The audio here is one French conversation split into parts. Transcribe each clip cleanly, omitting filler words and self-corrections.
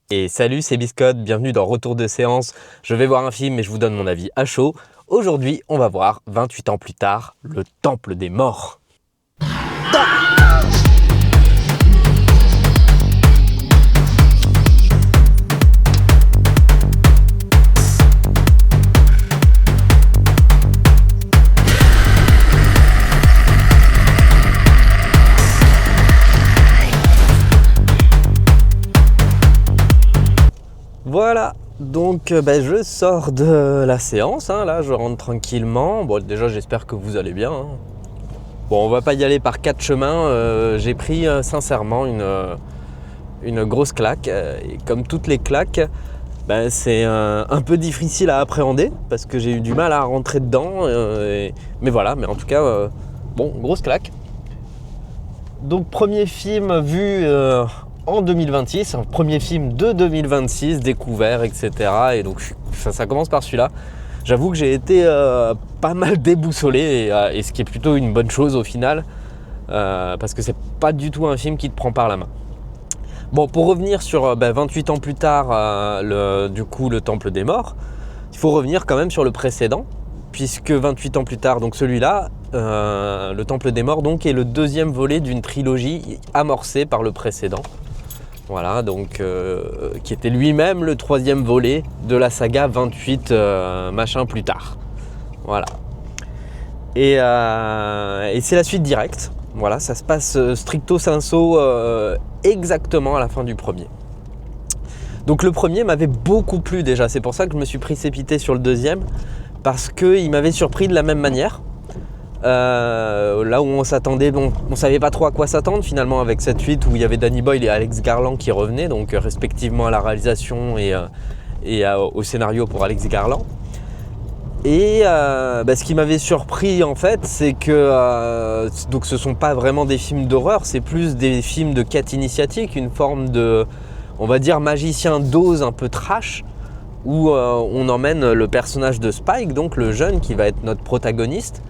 Et salut, c'est Biscotte, bienvenue dans Retour de séance. Je vais voir un film et je vous donne mon avis à chaud. Aujourd'hui, on va voir, 28 ans plus tard, Le Temple des Morts. Voilà, donc je sors de la séance, là je rentre tranquillement. Bon, déjà j'espère que vous allez bien. Bon, on va pas y aller par 4 chemins, j'ai pris sincèrement une grosse claque. Et comme toutes les claques, c'est un peu difficile à appréhender parce que j'ai eu du mal à rentrer dedans. Mais voilà, mais en tout cas, grosse claque. Donc premier film vu en 2026, un premier film de 2026 découvert, etc. Et donc ça commence par celui-là. J'avoue que j'ai été pas mal déboussolé et ce qui est plutôt une bonne chose au final, parce que c'est pas du tout un film qui te prend par la main. Bon, pour revenir sur 28 ans plus tard, le Temple des Morts, il faut revenir quand même sur le précédent, puisque 28 ans plus tard, donc celui-là, le Temple des Morts donc, est le deuxième volet d'une trilogie amorcée par le précédent. Voilà, donc qui était lui-même le troisième volet de la saga 28 machin plus tard. Voilà. Et c'est la suite directe. Voilà, ça se passe stricto sensu exactement à la fin du premier. Donc le premier m'avait beaucoup plu déjà, c'est pour ça que je me suis précipité sur le deuxième, parce qu'il m'avait surpris de la même manière. Là où on s'attendait, on savait pas trop à quoi s'attendre finalement avec cette suite où il y avait Danny Boyle et Alex Garland qui revenaient, donc respectivement à la réalisation et au scénario pour Alex Garland. Et ce qui m'avait surpris en fait, c'est que donc ce sont pas vraiment des films d'horreur, c'est plus des films de quête initiatique, une forme de, on va dire, magicien d'Oz un peu trash, où on emmène le personnage de Spike, donc le jeune qui va être notre protagoniste,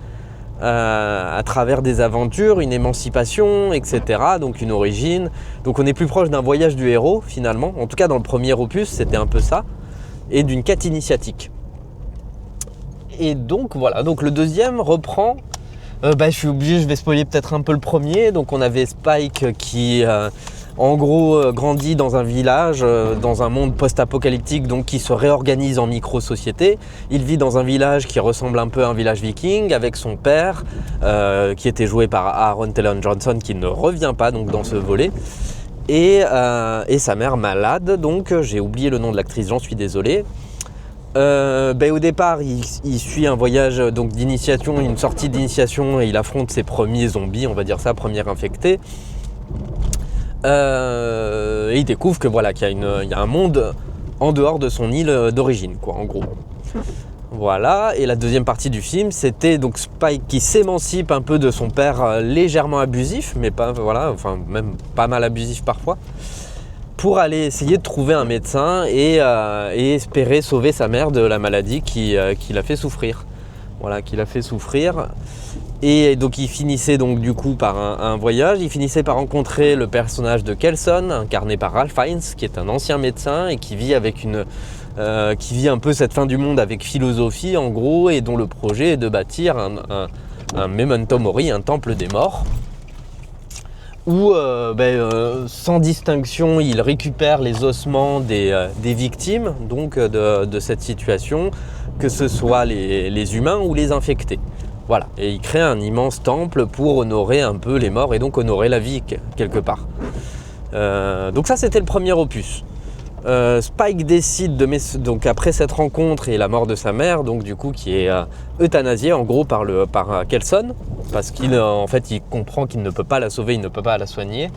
à travers des aventures, une émancipation, etc. Donc une origine. Donc on est plus proche d'un voyage du héros finalement. En tout cas dans le premier opus c'était un peu ça. Et d'une quête initiatique. Et donc voilà, donc le deuxième reprend. Je suis obligé, je vais spoiler peut-être un peu le premier. Donc on avait Spike qui en gros grandit dans un village, dans un monde post-apocalyptique, donc qui se réorganise en micro-société. Il vit dans un village qui ressemble un peu à un village viking avec son père, qui était joué par Aaron Taylor Johnson, qui ne revient pas donc dans ce volet. Et sa mère malade, donc j'ai oublié le nom de l'actrice, j'en suis désolé. Au départ, il suit un voyage donc d'initiation, une sortie d'initiation, et il affronte ses premiers zombies, on va dire ça, premiers infectés. Et il découvre que voilà, qu'il y a un monde en dehors de son île d'origine, quoi, en gros. Voilà, et la deuxième partie du film, c'était donc Spike qui s'émancipe un peu de son père légèrement abusif, mais pas, voilà, enfin même pas mal abusif parfois, pour aller essayer de trouver un médecin et espérer sauver sa mère de la maladie qui l'a fait souffrir. Voilà, qui l'a fait souffrir. Et donc il finissait donc du coup par un voyage, il finissait par rencontrer le personnage de Kelson, incarné par Ralph Fiennes, qui est un ancien médecin et qui vit qui vit un peu cette fin du monde avec philosophie en gros, et dont le projet est de bâtir un memento mori, un temple des morts, où sans distinction il récupère les ossements des victimes donc de cette situation, que ce soit les humains ou les infectés. Voilà, et il crée un immense temple pour honorer un peu les morts et donc honorer la vie quelque part. Donc ça c'était le premier opus. Spike décide donc après cette rencontre et la mort de sa mère, donc du coup qui est euthanasiée en gros par Kelson, parce qu'il en fait il comprend qu'il ne peut pas la sauver, il ne peut pas la soigner.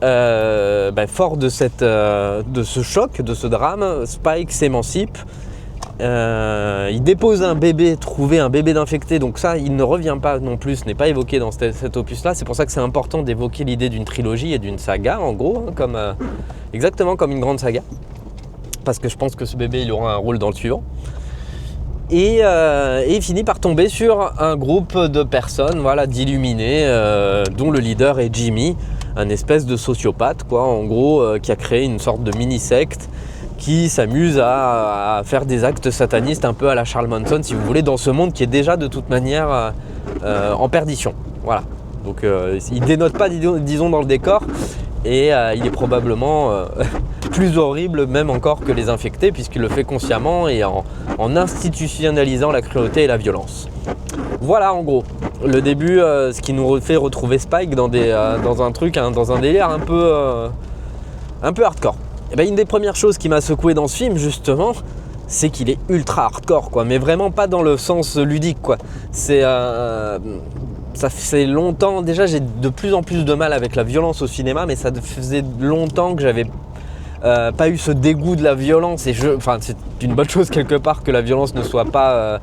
Fort de ce choc, de ce drame, Spike s'émancipe. Il dépose un bébé, trouver un bébé d'infecté, donc ça il ne revient pas non plus, ce n'est pas évoqué dans cet opus là. C'est pour ça que c'est important d'évoquer l'idée d'une trilogie et d'une saga en gros, exactement comme une grande saga, parce que je pense que ce bébé il aura un rôle dans le suivant. Et il finit par tomber sur un groupe de personnes, voilà, d'illuminés, dont le leader est Jimmy, un espèce de sociopathe, quoi, en gros, qui a créé une sorte de mini-secte qui s'amuse à faire des actes satanistes un peu à la Charles Manson, si vous voulez, dans ce monde qui est déjà de toute manière en perdition. Voilà. Donc il dénote pas, disons, dans le décor, et il est probablement plus horrible même encore que les infectés, puisqu'il le fait consciemment et en institutionnalisant la cruauté et la violence. Voilà en gros le début, ce qui nous fait retrouver Spike dans un truc, dans un délire un peu hardcore. Et ben, une des premières choses qui m'a secoué dans ce film, justement, c'est qu'il est ultra hardcore, quoi, mais vraiment pas dans le sens ludique, quoi. Ça fait longtemps, déjà j'ai de plus en plus de mal avec la violence au cinéma, mais ça faisait longtemps que j'avais pas eu ce dégoût de la violence, et c'est une bonne chose quelque part que la violence ne soit pas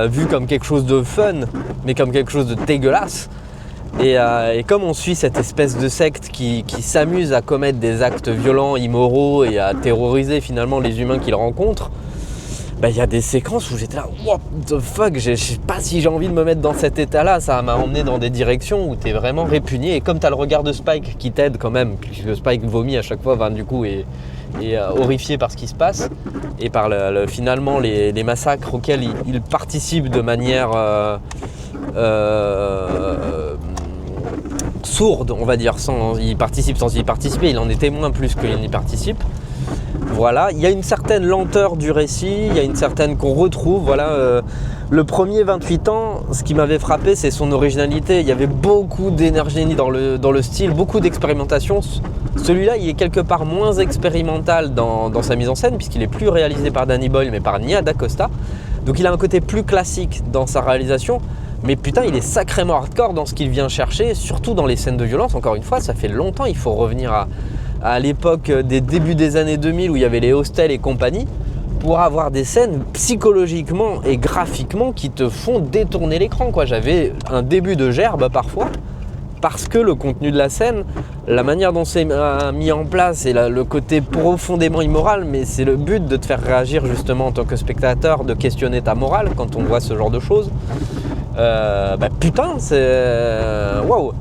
vue comme quelque chose de fun, mais comme quelque chose de dégueulasse. Et comme on suit cette espèce de secte qui s'amuse à commettre des actes violents, immoraux et à terroriser finalement les humains qu'ils rencontrent, il y a des séquences où j'étais là, what the fuck, je sais pas si j'ai envie de me mettre dans cet état-là. Ça m'a emmené dans des directions où t'es vraiment répugné. Et comme t'as le regard de Spike qui t'aide quand même, puisque Spike vomit à chaque fois, du coup, et horrifié par ce qui se passe et par finalement les massacres auxquels il participe de manière sourde, on va dire, il participe sans y participer, il en est témoin plus qu'il n'y participe. Voilà, il y a une certaine lenteur du récit, il y a une certaine qu'on retrouve, voilà. Le premier 28 ans, ce qui m'avait frappé, c'est son originalité. Il y avait beaucoup d'énergie dans le style, beaucoup d'expérimentation. Celui-là, il est quelque part moins expérimental dans sa mise en scène, puisqu'il est plus réalisé par Danny Boyle, mais par Nia DaCosta. Donc il a un côté plus classique dans sa réalisation, mais putain, il est sacrément hardcore dans ce qu'il vient chercher, surtout dans les scènes de violence. Encore une fois, ça fait longtemps, il faut revenir à l'époque des débuts des années 2000 où il y avait les hostels et compagnie, pour avoir des scènes psychologiquement et graphiquement qui te font détourner l'écran, quoi. J'avais un début de gerbe parfois, parce que le contenu de la scène, la manière dont c'est mis en place et le côté profondément immoral, mais c'est le but de te faire réagir justement en tant que spectateur, de questionner ta morale quand on voit ce genre de choses. Putain, c'est... Waouh.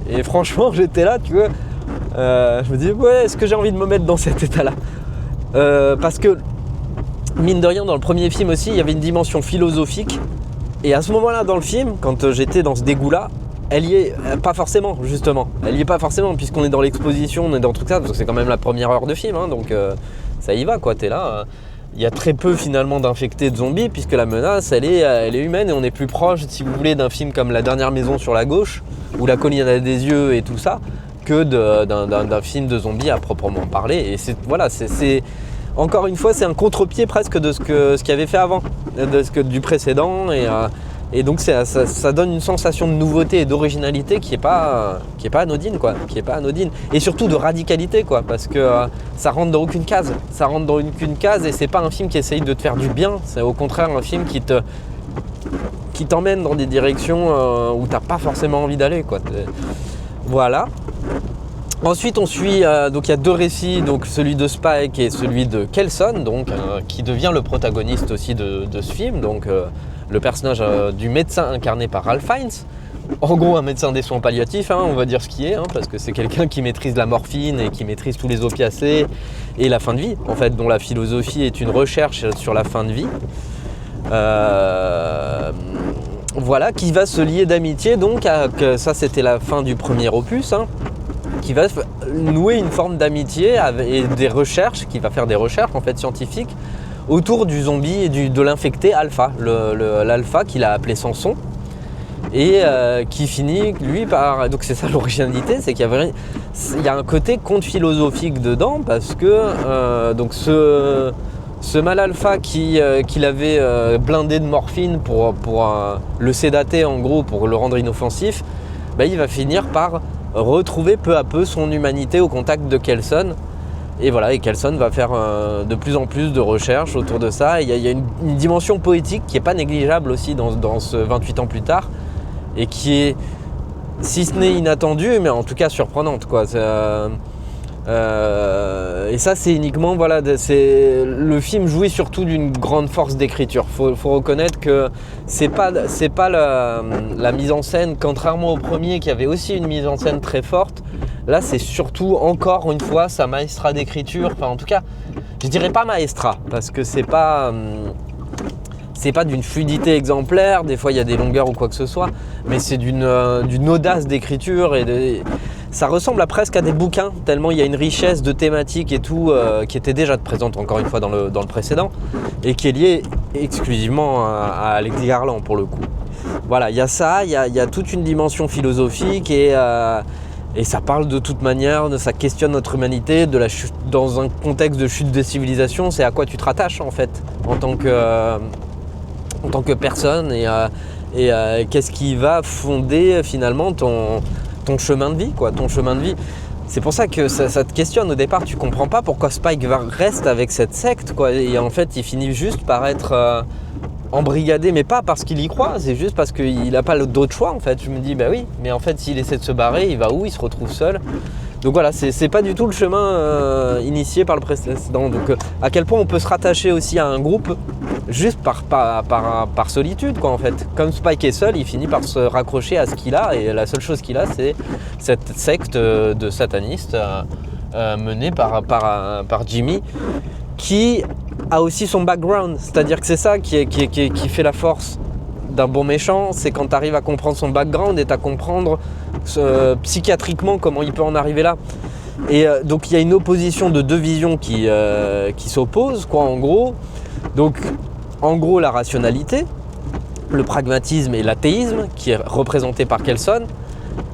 Et franchement, j'étais là, tu vois, je me dis, ouais, est-ce que j'ai envie de me mettre dans cet état-là ? Parce que, mine de rien, dans le premier film aussi, il y avait une dimension philosophique. Et à ce moment-là, dans le film, quand j'étais dans ce dégoût-là, elle y est pas forcément, justement. Elle y est pas forcément, puisqu'on est dans l'exposition, on est dans tout ça, parce que c'est quand même la première heure de film, donc ça y va, quoi, t'es là. Il y a très peu finalement d'infectés de zombies, puisque la menace, elle est humaine, et on est plus proche, si vous voulez, d'un film comme La Dernière Maison sur la gauche, ou La Colline à des yeux et tout ça, que d'un film de zombies à proprement parler. Et c'est encore une fois, c'est un contre-pied presque de ce qu'il y avait fait avant, du précédent, et donc ça donne une sensation de nouveauté et d'originalité qui est pas anodine, quoi, qui est pas anodine, et surtout de radicalité, quoi, parce que ça rentre dans aucune case, et c'est pas un film qui essaye de te faire du bien, c'est au contraire un film qui t'emmène dans des directions où t'as pas forcément envie d'aller, quoi. Voilà. Ensuite, on suit, donc il y a deux récits, donc celui de Spike et celui de Kelson, donc qui devient le protagoniste aussi de ce film, donc le personnage du médecin incarné par Ralph Fiennes. En gros, un médecin des soins palliatifs, on va dire ce qui est, parce que c'est quelqu'un qui maîtrise la morphine et qui maîtrise tous les opiacés et la fin de vie, en fait, dont la philosophie est une recherche sur la fin de vie. Voilà, qui va se lier d'amitié, donc ça c'était la fin du premier opus, qui va nouer une forme d'amitié et des recherches, qui va faire des recherches en fait scientifiques autour du zombie et de l'infecté Alpha, l'Alpha qu'il a appelé Samson, et qui finit lui par... Donc c'est ça l'originalité, c'est qu'il y a un côté conte philosophique dedans, parce que donc ce mal alpha qu'il avait blindé de morphine pour le sédater en gros, pour le rendre inoffensif, il va finir par retrouver peu à peu son humanité au contact de Kelson. Et voilà, et Kelson va faire de plus en plus de recherches autour de ça. Il y a une dimension poétique qui n'est pas négligeable aussi dans ce 28 ans plus tard, et qui est, si ce n'est inattendue, mais en tout cas surprenante, quoi. Et ça, c'est uniquement, voilà, le film jouit surtout d'une grande force d'écriture. Faut reconnaître que c'est pas la mise en scène, contrairement au premier qui avait aussi une mise en scène très forte. Là, c'est surtout, encore une fois, sa maestra d'écriture. Enfin, en tout cas, je dirais pas maestra, parce que c'est pas d'une fluidité exemplaire. Des fois, il y a des longueurs ou quoi que ce soit, mais c'est d'une audace d'écriture ça ressemble presque à des bouquins, tellement il y a une richesse de thématiques et tout qui était déjà présente encore une fois dans le précédent et qui est liée exclusivement à Alex Garland pour le coup. Voilà, il y a ça, il y a toute une dimension philosophique et ça parle de toute manière, ça questionne notre humanité, de la chute, dans un contexte de chute des civilisations, c'est à quoi tu te rattaches en fait en tant que personne et qu'est-ce qui va fonder finalement ton chemin de vie, quoi, ton chemin de vie. C'est pour ça que ça te questionne au départ, tu comprends pas pourquoi Spike reste avec cette secte, quoi, et en fait il finit juste par être embrigadé, mais pas parce qu'il y croit, c'est juste parce qu'il n'a pas d'autre choix en fait. Je me dis bah oui, mais en fait s'il essaie de se barrer, il va où? Il se retrouve seul. Donc voilà, c'est pas du tout le chemin initié par le précédent. Donc à quel point on peut se rattacher aussi à un groupe juste par solitude, quoi, en fait. Comme Spike est seul, il finit par se raccrocher à ce qu'il a, et la seule chose qu'il a, c'est cette secte de satanistes menée par Jimmy, qui a aussi son background. C'est-à-dire que c'est ça qui fait la force d'un bon méchant, c'est quand tu arrives à comprendre son background et à comprendre psychiatriquement comment il peut en arriver là. Et donc il y a une opposition de deux visions qui s'opposent, quoi, en gros. Donc en gros la rationalité, le pragmatisme et l'athéisme qui est représenté par Kelson,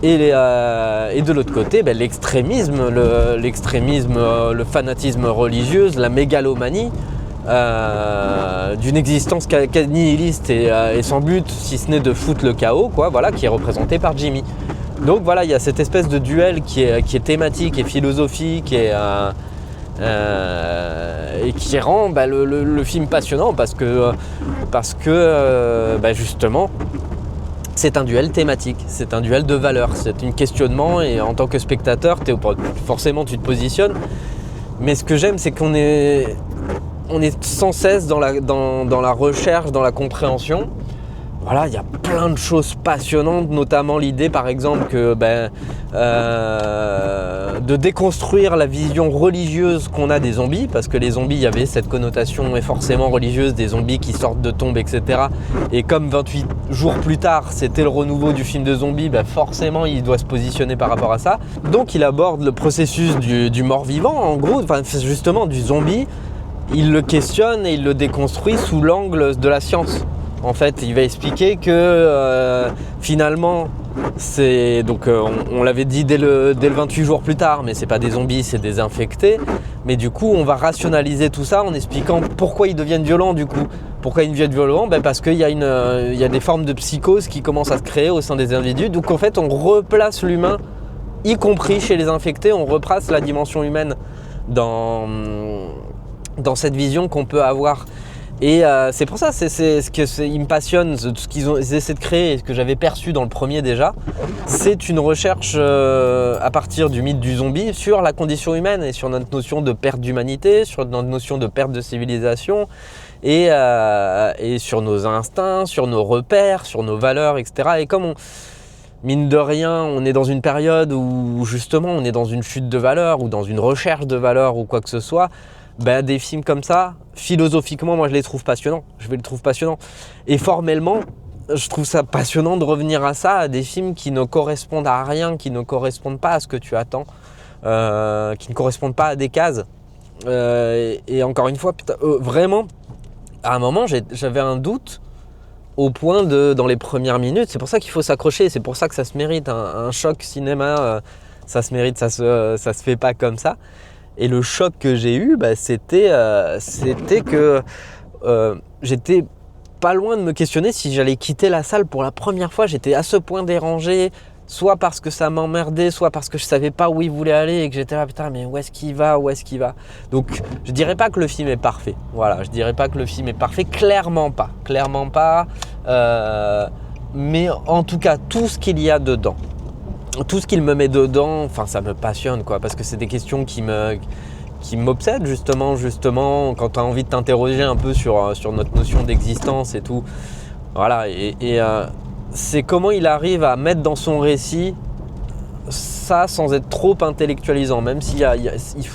et de l'autre côté l'extrémisme, le fanatisme religieux, la mégalomanie d'une existence nihiliste et sans but si ce n'est de foutre le chaos, quoi, voilà, qui est représenté par Jimmy. Donc voilà, il y a cette espèce de duel qui est thématique et philosophique et qui rend le film passionnant parce que justement c'est un duel thématique, c'est un duel de valeurs, c'est un questionnement, et en tant que spectateur forcément tu te positionnes, mais ce que j'aime c'est qu'on est sans cesse dans la recherche, dans la compréhension. Voilà, il y a plein de choses passionnantes, notamment l'idée par exemple que de déconstruire la vision religieuse qu'on a des zombies, parce que les zombies, il y avait cette connotation forcément religieuse des zombies qui sortent de tombes, etc. Et comme 28 jours plus tard, c'était le renouveau du film de zombies, forcément il doit se positionner par rapport à ça. Donc il aborde le processus du mort-vivant, en gros, justement du zombie. Il le questionne et il le déconstruit sous l'angle de la science. En fait, il va expliquer que finalement, c'est donc on l'avait dit dès le 28 jours plus tard, mais c'est pas des zombies, c'est des infectés. Mais du coup, on va rationaliser tout ça en expliquant pourquoi ils deviennent violents du coup. Pourquoi ils deviennent violents ? Parce qu'il y a des formes de psychose qui commencent à se créer au sein des individus. Donc en fait, on replace l'humain, y compris chez les infectés, on replace la dimension humaine dans cette vision qu'on peut avoir. Et c'est pour ça, il me passionne, ce qu'ils essaient de créer et ce que j'avais perçu dans le premier déjà. C'est une recherche à partir du mythe du zombie sur la condition humaine et sur notre notion de perte d'humanité, sur notre notion de perte de civilisation et sur nos instincts, sur nos repères, sur nos valeurs, etc. Et comme mine de rien, on est dans une période où justement on est dans une chute de valeurs ou dans une recherche de valeurs ou quoi que ce soit, des films comme ça, philosophiquement, moi je les trouve passionnants. Je les trouve passionnants. Et formellement, je trouve ça passionnant de revenir à ça, à des films qui ne correspondent à rien, qui ne correspondent pas à ce que tu attends, qui ne correspondent pas à des cases. Et encore une fois, vraiment, à un moment, j'avais un doute au point dans les premières minutes. C'est pour ça qu'il faut s'accrocher, c'est pour ça que ça se mérite. Un choc cinéma, ça se mérite, ça se fait pas comme ça. Et le choc que j'ai eu, c'était que j'étais pas loin de me questionner si j'allais quitter la salle pour la première fois. J'étais à ce point dérangé, soit parce que ça m'emmerdait, soit parce que je savais pas où il voulait aller et que j'étais là, putain, mais où est-ce qu'il va ? Donc je dirais pas que le film est parfait. Voilà, je dirais pas que le film est parfait, clairement pas. Mais en tout cas, tout ce qu'il y a dedans, tout ce qu'il me met dedans, ça me passionne, quoi, parce que c'est des questions qui m'obsèdent justement quand tu as envie de t'interroger un peu sur notre notion d'existence et tout. Voilà, et c'est comment il arrive à mettre dans son récit ça sans être trop intellectualisant, même s'il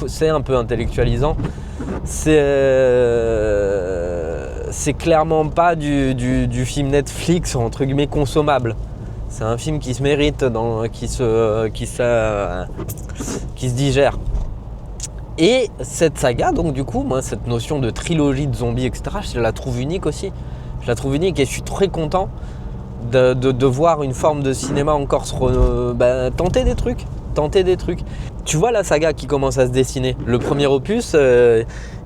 c'est un peu intellectualisant. C'est clairement pas du film Netflix entre guillemets consommable. C'est un film qui se mérite, qui se digère. Et cette saga, donc du coup, moi, cette notion de trilogie de zombies, etc., je la trouve unique aussi. Je la trouve unique et je suis très content de voir une forme de cinéma encore tenter des trucs. Tu vois la saga qui commence à se dessiner. Le premier opus,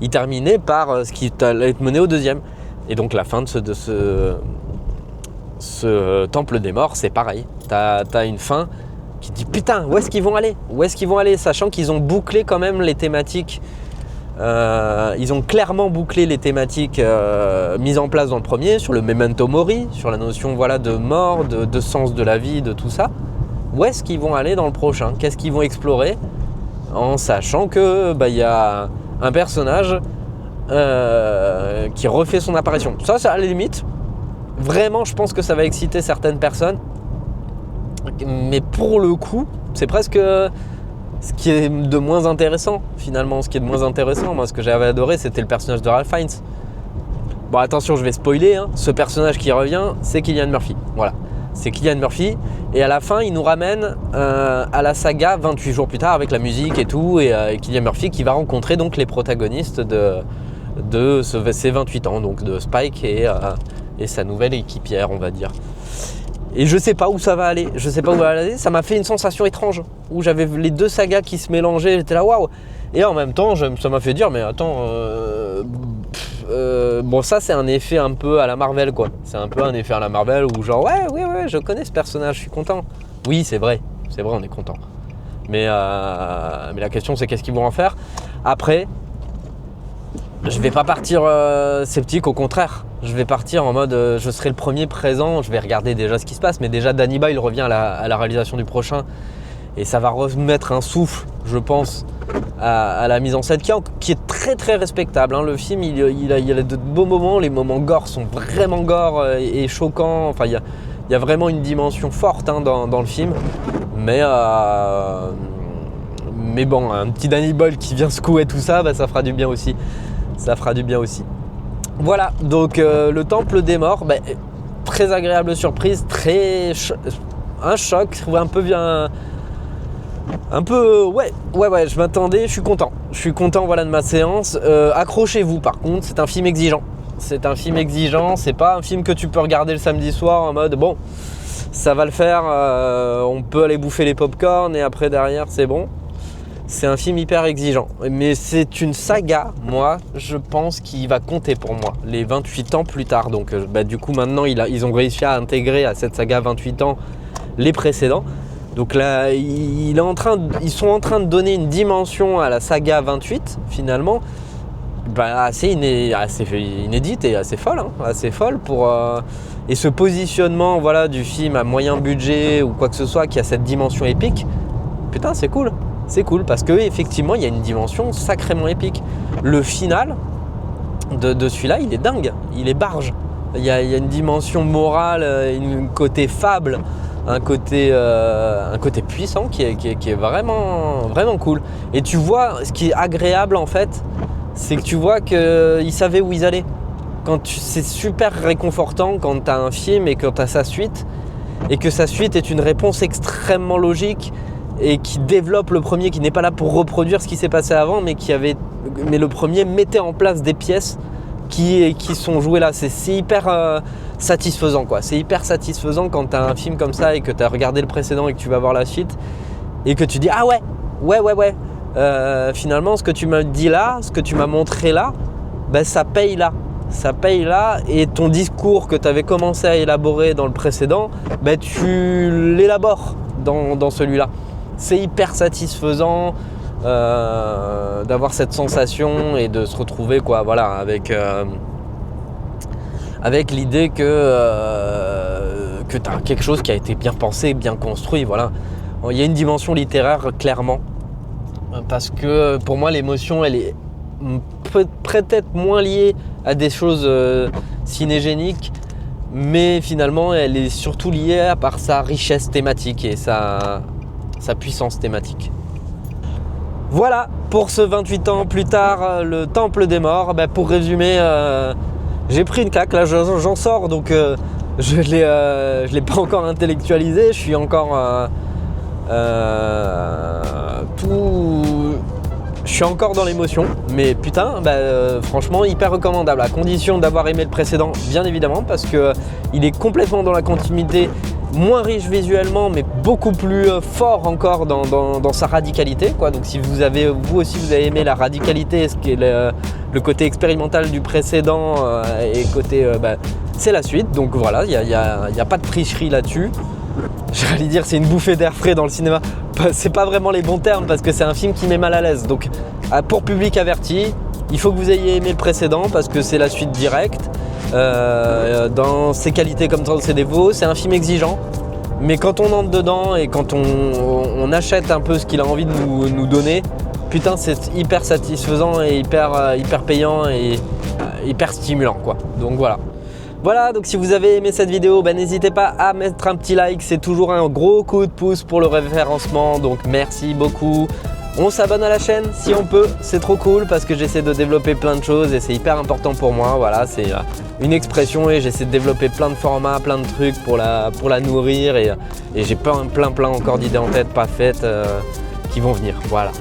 il terminait par ce qui allait être mené au deuxième. Et donc la fin de ce Temple des Morts, c'est pareil. T'as une fin qui te dit putain, où est-ce qu'ils vont aller, sachant qu'ils ont bouclé quand même les thématiques. Ils ont clairement bouclé les thématiques mises en place dans le premier, sur le memento mori, sur la notion de mort, de sens de la vie, de tout ça. Où est-ce qu'ils vont aller dans le prochain? Qu'est-ce qu'ils vont explorer? En sachant que y a un personnage qui refait son apparition. Ça à la limite, vraiment je pense que ça va exciter certaines personnes. Mais pour le coup, c'est presque ce qui est de moins intéressant finalement. Ce qui est de moins intéressant, moi ce que j'avais adoré, c'était le personnage de Ralph Fiennes. Bon attention, je vais spoiler, hein. Ce personnage qui revient, c'est Cillian Murphy. Voilà, c'est Cillian Murphy. Et à la fin, il nous ramène à la saga 28 jours plus tard avec la musique et tout. Et Cillian Murphy qui va rencontrer donc les protagonistes de ces 28 ans, donc de Spike et sa nouvelle équipière, on va dire. Et je sais pas où ça va aller, ça m'a fait une sensation étrange, où j'avais les deux sagas qui se mélangeaient, j'étais là waouh. Et en même temps, ça m'a fait dire, mais attends, bon ça c'est un effet un peu à la Marvel quoi, c'est un peu un effet à la Marvel où genre ouais, je connais ce personnage, je suis content. Oui c'est vrai, on est content. Mais la question c'est qu'est-ce qu'ils vont en faire. Après, je vais pas partir sceptique, au contraire. Je vais partir en mode je serai le premier présent, je vais regarder déjà ce qui se passe, mais déjà Danny Boyle revient à la réalisation du prochain et ça va remettre un souffle, je pense, à la mise en scène qui est très très respectable. Hein. Le film il a de beaux moments, les moments gore sont vraiment gore et choquants, enfin il y a vraiment une dimension forte dans le film, mais bon, un petit Danny Boyle qui vient secouer tout ça, ça fera du bien aussi. Voilà, donc le Temple des Morts, très agréable surprise, un choc, je trouvais je m'attendais, je suis content de ma séance. Accrochez-vous par contre, c'est un film exigeant, c'est pas un film que tu peux regarder le samedi soir en mode bon, ça va le faire, on peut aller bouffer les pop-corn et après derrière c'est bon. C'est un film hyper exigeant, mais c'est une saga, moi, je pense, qui va compter pour moi, les 28 ans plus tard. Donc du coup, maintenant, ils ont réussi à intégrer à cette saga 28 ans les précédents. Donc là, ils sont en train de donner une dimension à la saga 28, finalement, assez inédite et assez folle, et ce positionnement du film à moyen budget ou quoi que ce soit qui a cette dimension épique, putain, c'est cool. C'est cool parce qu'effectivement il y a une dimension sacrément épique. Le final de celui-là, il est dingue, il est barge. Il y a une dimension morale, un côté fable, un côté puissant qui est vraiment, vraiment cool. Et tu vois, ce qui est agréable en fait, c'est que tu vois qu'ils savaient où ils allaient. C'est super réconfortant quand tu as un film et quand tu as sa suite, et que sa suite est une réponse extrêmement logique et qui développe le premier, qui n'est pas là pour reproduire ce qui s'est passé avant, mais le premier mettait en place des pièces qui sont jouées là. C'est hyper satisfaisant quoi. C'est hyper satisfaisant quand tu as un film comme ça et que tu as regardé le précédent et que tu vas voir la suite et que tu dis ah ouais. Finalement ce que tu m'as dit là, ce que tu m'as montré là, ça paye là. Et ton discours que tu avais commencé à élaborer dans le précédent, tu l'élabores dans celui-là. C'est hyper satisfaisant d'avoir cette sensation et de se retrouver avec l'idée que tu as quelque chose qui a été bien pensé, bien construit. Voilà. Il y a une dimension littéraire clairement, parce que pour moi l'émotion elle est peut-être moins liée à des choses cinégéniques, mais finalement elle est surtout liée par sa richesse thématique et sa puissance thématique. Voilà pour ce 28 ans plus tard, le Temple des Morts. Pour résumer, j'ai pris une claque, là j'en sors, donc je l'ai pas encore intellectualisé, je suis encore je suis encore dans l'émotion, mais putain, franchement hyper recommandable, à condition d'avoir aimé le précédent, bien évidemment, parce que il est complètement dans la continuité, moins riche visuellement, mais beaucoup plus fort encore dans sa radicalité, quoi. Donc si vous aussi vous avez aimé la radicalité, ce qui est le côté expérimental du précédent, et côté, c'est la suite. Donc voilà, il y a pas de tricherie là-dessus. J'allais dire c'est une bouffée d'air frais dans le cinéma. C'est pas vraiment les bons termes parce que c'est un film qui met mal à l'aise. Donc pour public averti, il faut que vous ayez aimé le précédent parce que c'est la suite directe. Dans ses qualités comme dans ses défauts, c'est un film exigeant. Mais quand on entre dedans et quand on achète un peu ce qu'il a envie de nous donner, putain c'est hyper satisfaisant et hyper payant et hyper stimulant, quoi. Donc voilà. Voilà, donc si vous avez aimé cette vidéo, n'hésitez pas à mettre un petit like, c'est toujours un gros coup de pouce pour le référencement, donc merci beaucoup. On s'abonne à la chaîne si on peut, c'est trop cool parce que j'essaie de développer plein de choses et c'est hyper important pour moi. Voilà, c'est une expression et j'essaie de développer plein de formats, plein de trucs pour la nourrir et j'ai plein encore d'idées en tête pas faites qui vont venir. Voilà.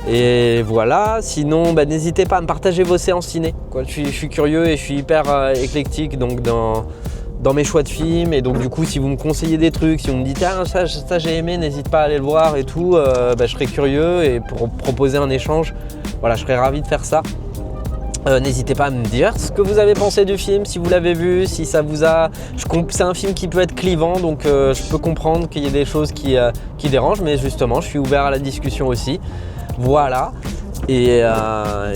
Et voilà, sinon n'hésitez pas à me partager vos séances ciné. Je suis curieux et je suis hyper éclectique donc dans mes choix de films, et donc du coup si vous me conseillez des trucs, si vous me dites ah ça j'ai aimé, n'hésite pas à aller le voir et tout, je serai curieux et pour proposer un échange, voilà, je serais ravi de faire ça. N'hésitez pas à me dire ce que vous avez pensé du film, si vous l'avez vu, si ça vous a... C'est un film qui peut être clivant, donc je peux comprendre qu'il y ait des choses qui dérangent, mais justement je suis ouvert à la discussion aussi. Voilà, et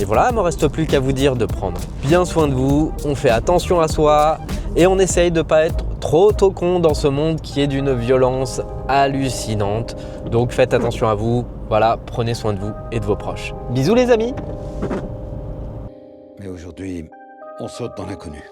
voilà, il ne me reste plus qu'à vous dire de prendre bien soin de vous, on fait attention à soi et on essaye de ne pas être trop con dans ce monde qui est d'une violence hallucinante. Donc faites attention à vous, voilà, prenez soin de vous et de vos proches. Bisous les amis! Mais aujourd'hui, on saute dans l'inconnu.